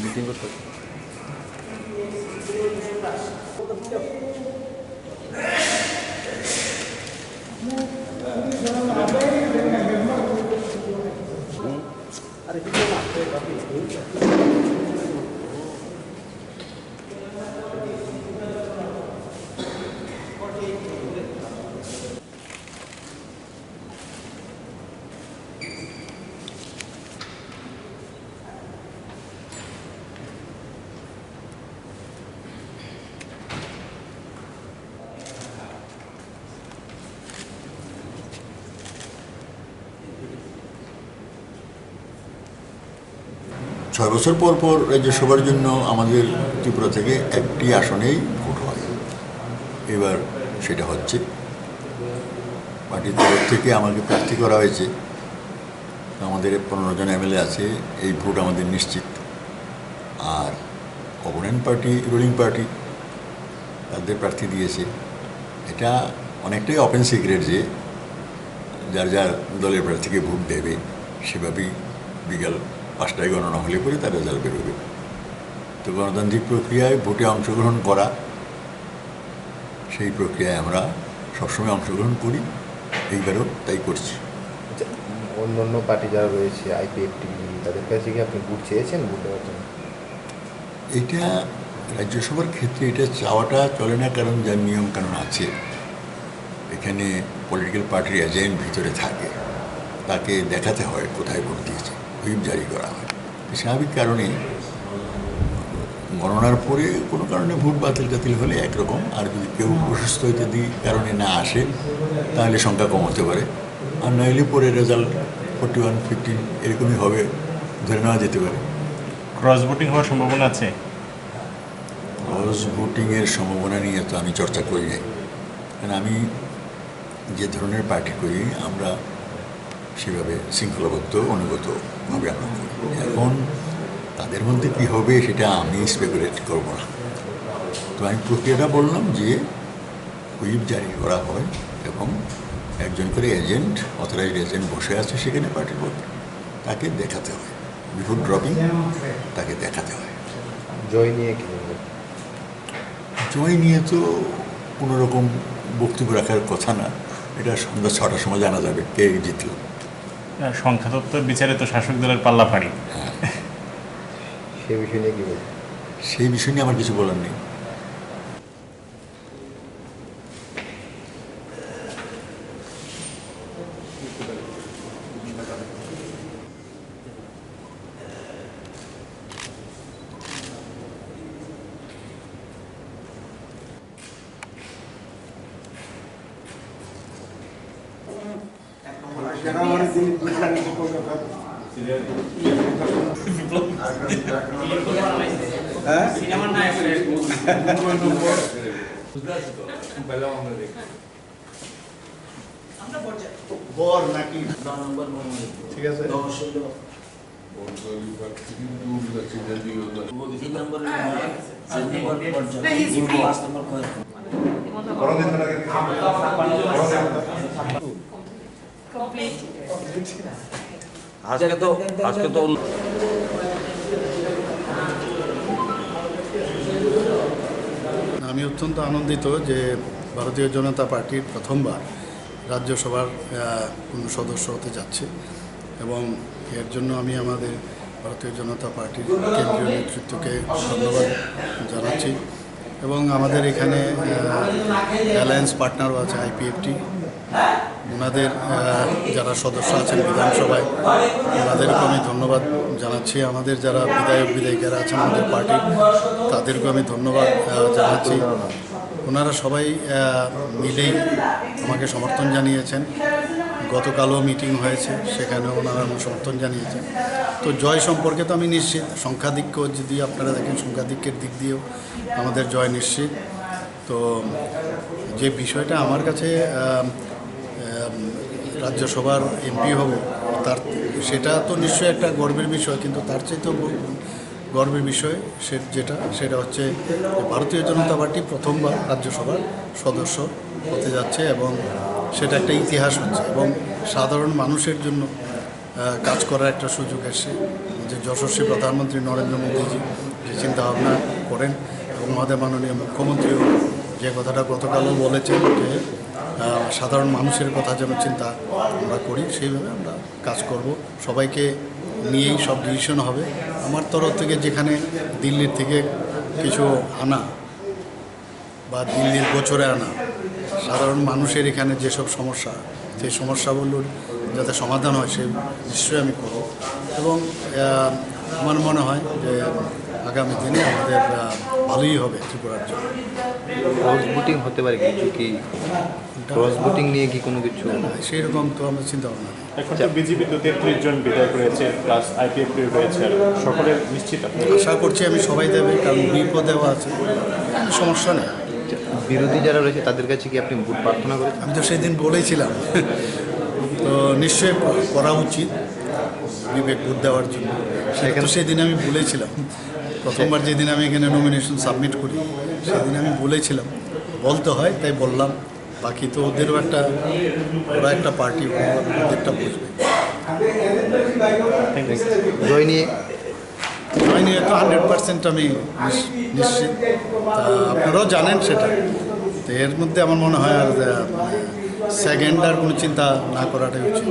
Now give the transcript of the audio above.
Meeting করতে ছয় বছর পর পর রাজ্যসভার জন্য আমাদের ত্রিপুরা থেকে একটি আসনেই ভোট হয়। এবার সেটা হচ্ছে, পার্টির তরফ থেকে আমাকে প্রার্থী করা হয়েছে। আমাদের 15 জন এমএলএ আছে, এই ভোট আমাদের নিশ্চিত। আর অপোনেন্ট পার্টি, রুলিং পার্টি, তাদের প্রার্থী দিয়েছে। এটা অনেকটাই ওপেন সিক্রেট যে যার যার দলের প্রার্থীকে ভোট দেবে সেভাবেই বিকাল 5টায় গণনা হলে পরে তার রেজাল্ট বেরোবে। তো গণতান্ত্রিক প্রক্রিয়ায় ভোটে অংশগ্রহণ করা, সেই প্রক্রিয়ায় আমরা সবসময় অংশগ্রহণ করি, এইবারও তাই করছি। অন্য অন্য পার্টি যারা রয়েছে আইপিএফটি, তাদের কাছে কি আপনি ভোট চেয়েছেন ভোট দেওয়ার জন্য? এটা রাজ্যসভার ক্ষেত্রে এটা চাওয়াটা চলে না, কারণ যার নিয়ম কানুন আছে। এখানে পলিটিক্যাল পার্টির এজেন্ট ভিতরে থাকে, তাকে দেখাতে হয় কোথায় ভোট দিয়েছে, হুইপ জারি করা হয়। স্বাভাবিক কারণে গণনার পরে কোনো কারণে ভোট বাতিল হলে একরকম, আর যদি কেউ অসুস্থ ইত্যাদি কারণে না আসে তাহলে সংখ্যা কম হতে পারে, আর নইলে পরে রেজাল্ট 41-15 এরকমই হবে ধরে নেওয়া যেতে পারে। ক্রস ভোটিং হওয়ার সম্ভাবনা আছে? ক্রস ভোটিংয়ের সম্ভাবনা নিয়ে তো আমি চর্চা করি নাই, কারণ আমি যে ধরনের পার্টি করি আমরা সেভাবে শৃঙ্খলাবদ্ধ অনুগতভাবে আমরা করি। এখন তাদের মধ্যে কী হবে সেটা আমি স্পেকুলেট করব না। তো আমি প্রক্রিয়াটা বললাম যে হুইপ জারি করা হয় এবং একজন করে এজেন্ট, অথরাইজড এজেন্ট বসে আছে সেখানে পার্টির ভোট, তাকে দেখাতে হয় বিফোর ড্রপিং, তাকে দেখাতে হয়। জয় নিয়ে কি? জয় নিয়ে তো কোনোরকম বক্তব্য রাখার কথা না, এটা সন্ধ্যা 6টার সময় জানা যাবে কে জিতল। সংখ্যাতত্ত্বের বিচারে তো শাসক দলের পাল্লা ভারী। হ্যাঁ, সে বিষয় নিয়ে কি বলবেন? সেই বিষয় নিয়ে আমার কিছু বলার নেই। ঠিক আছে, আজকে তো আমি অত্যন্ত আনন্দিত যে ভারতীয় জনতা পার্টির প্রথমবার রাজ্যসভার কোনো সদস্য হতে যাচ্ছে, এবং এর জন্য আমি আমাদের ভারতীয় জনতা পার্টির কেন্দ্রীয় নেতৃত্বকে ধন্যবাদ জানাচ্ছি। এবং আমাদের এখানে অ্যালায়েন্স পার্টনারও আছে আইপিএফটি, ওনাদের যারা সদস্য আছেন বিধানসভায় ওনাদেরকে আমি ধন্যবাদ জানাচ্ছি। আমাদের যারা বিধায়িকারা আছেন আমাদের পার্টির, তাদেরকেও আমি ধন্যবাদ জানাচ্ছি। ওনারা সবাই মিলেই আমাকে সমর্থন জানিয়েছেন। গতকালও মিটিং হয়েছে, সেখানেও ওনারা সমর্থন জানিয়েছেন। তো জয় সম্পর্কে তো আমি নিশ্চিত। সংখ্যাধিক্য যদি আপনারা দেখেন, সংখ্যাধিক্যের দিক দিয়েও আমাদের জয় নিশ্চিত। তো যে বিষয়টা আমার কাছে রাজ্যসভার এমপি হব, সেটা তো নিশ্চয়ই একটা গর্বের বিষয়, কিন্তু তার চাইতেও গর্বের বিষয় সেটা হচ্ছে ভারতীয় জনতা পার্টি প্রথমবার রাজ্যসভার সদস্য হতে যাচ্ছে, এবং সেটা একটা ইতিহাস হচ্ছে, এবং সাধারণ মানুষের জন্য কাজ করার একটা সুযোগ এসে যে যশস্বী প্রধানমন্ত্রী নরেন্দ্র মোদীজি যে চিন্তাভাবনা করেন এবং আমাদের মাননীয় মুখ্যমন্ত্রীও যে কথাটা গতকালও বলেছেন যে সাধারণ মানুষের কথা যেন চিন্তা আমরা করি, সেইভাবে আমরা কাজ করব। সবাইকে নিয়েই সব ডিসিশন হবে। আমার তরফ থেকে যেখানে দিল্লির থেকে কিছু আনা বা দিল্লির গোচরে আনা সাধারণ মানুষের এখানে যেসব সমস্যা, সেই সমস্যাগুলোর যাতে সমাধান হয় সে নিশ্চয়ই আমি করব। এবং আমার মনে হয় যে আগামী দিনে আমাদের ভালোই হবে ত্রিপুরার জন্য। ক্রস ভোটিং হতে পারে কিছু কি? ক্রস ভোটিং নিয়ে কি কোনো কিছু? সেই রকম তো আমরা চিন্তা ভাবনা নেই। এখন তো বিজেপি তো 33 জন বিধায়ক রয়েছে, প্লাস আইপিএফটি রয়েছে, আর সকলের নিশ্চিত আপনি? আশা করছি আমি সবাই দেবে, কারণ বিপদ দেওয়া আছে, সমস্যা নেই। বিরোধী যারা রয়েছে তাদের কাছে কি আপনি ভোট প্রার্থনা করেছেন? আমি তো সেদিন বলেছিলাম তো নিশ্চয়ই করা উচিত বিবেক ভোট দেওয়ার জন্য। সেখানে সেদিন আমি বলেছিলাম, প্রথমবার যেদিন আমি এখানে নমিনেশন সাবমিট করি সেদিন আমি বলেছিলাম, বলতে হয় তাই বললাম। বাকি তো ওদেরও ওরা একটা পার্টি, ওদেরটা বুঝবে। জয় নিয়ে তো 100% আমি নিশ্চিত। আপনারাও জানেন সেটা। তো এর মধ্যে আমার মনে হয় আর সেকেন্ড আর কোনো চিন্তা না করাটাই উচিত।